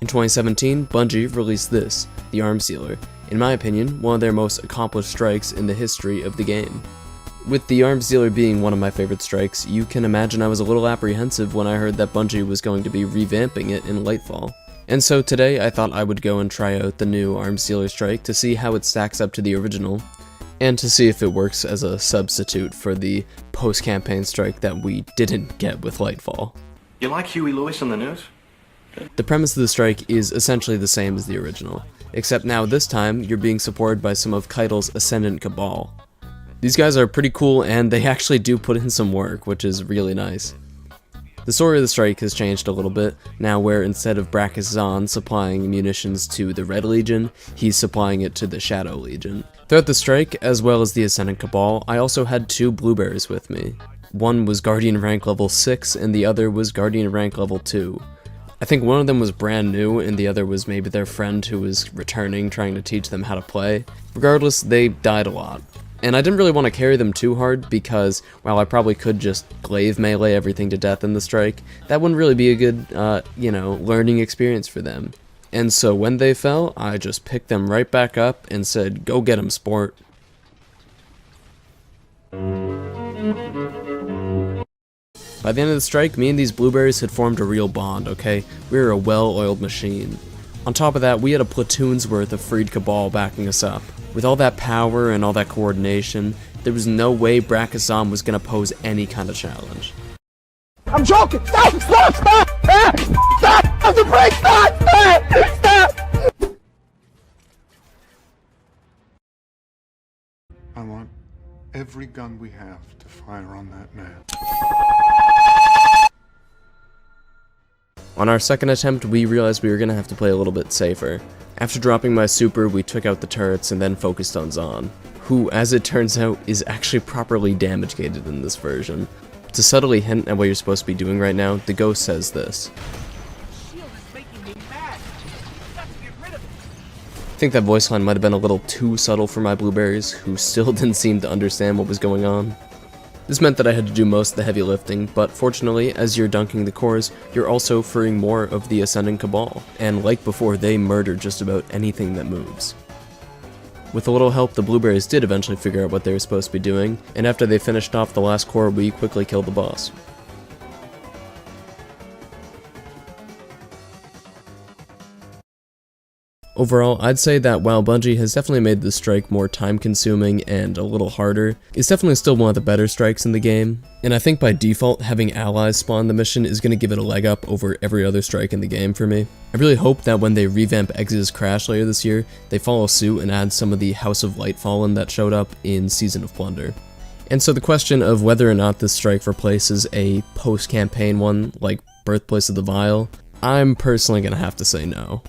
In 2017, Bungie released this, the Arm Sealer, in my opinion, one of their most accomplished strikes in the history of the game. With the Arm Sealer being one of my favorite strikes, you can imagine I was a little apprehensive when I heard that Bungie was going to be revamping it in Lightfall. And so today I thought I would go and try out the new Arm Sealer strike to see how it stacks up to the original, and to see if it works as a substitute for the post-campaign strike that we didn't get with Lightfall. You like Huey Lewis on the news? The premise of the strike is essentially the same as the original, except now this time you're being supported by some of Keitel's Ascendant Cabal. These guys are pretty cool and they actually do put in some work, which is really nice. The story of the strike has changed a little bit, now where instead of Brachus supplying munitions to the Red Legion, he's supplying it to the Shadow Legion. Throughout the strike, as well as the Ascendant Cabal, I also had two blueberries with me. One was Guardian rank level 6 and the other was Guardian rank level 2. I think one of them was brand new and the other was maybe their friend who was returning trying to teach them how to play. Regardless, they died a lot. And I didn't really want to carry them too hard because, while I probably could just glaive melee everything to death in the strike, that wouldn't really be a good, learning experience for them. And so when they fell, I just picked them right back up and said, go get 'em, sport. By the end of the strike, me and these blueberries had formed a real bond, okay? We were a well-oiled machine. On top of that, we had a platoon's worth of freed Cabal backing us up. With all that power and all that coordination, there was no way Brachus was going to pose any kind of challenge. I'm joking! Stop! Stop! Stop! Stop! Stop the break! Stop! Stop! Stop! I want every gun we have to fire on that man. On our second attempt, we realized we were going to have to play a little bit safer. After dropping my super, we took out the turrets and then focused on Zahn, who, as it turns out, is actually properly damage gated in this version. To subtly hint at what you're supposed to be doing right now, the ghost says this. I think that voice line might have been a little too subtle for my blueberries, who still didn't seem to understand what was going on. This meant that I had to do most of the heavy lifting, but fortunately, as you're dunking the cores, you're also freeing more of the Ascendant Cabal, and like before, they murder just about anything that moves. With a little help, the blueberries did eventually figure out what they were supposed to be doing, and after they finished off the last core, we quickly killed the boss. Overall, I'd say that while Bungie has definitely made this strike more time-consuming and a little harder, it's definitely still one of the better strikes in the game, and I think by default, having allies spawn the mission is going to give it a leg up over every other strike in the game for me. I really hope that when they revamp Exodus Crash later this year, they follow suit and add some of the House of Lightfall that showed up in Season of Plunder. And so the question of whether or not this strike replaces a post-campaign one like Birthplace of the Vile, I'm personally going to have to say no.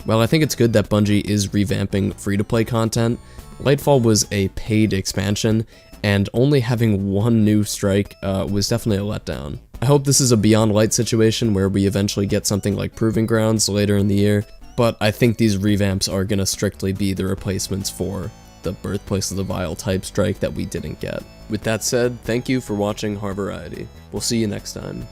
While I think it's good that Bungie is revamping free-to-play content, Lightfall was a paid expansion, and only having one new strike was definitely a letdown. I hope this is a Beyond Light situation where we eventually get something like Proving Grounds later in the year, but I think these revamps are going to strictly be the replacements for the Birthplace of the Vile type strike that we didn't get. With that said, thank you for watching Har Variety. We'll see you next time.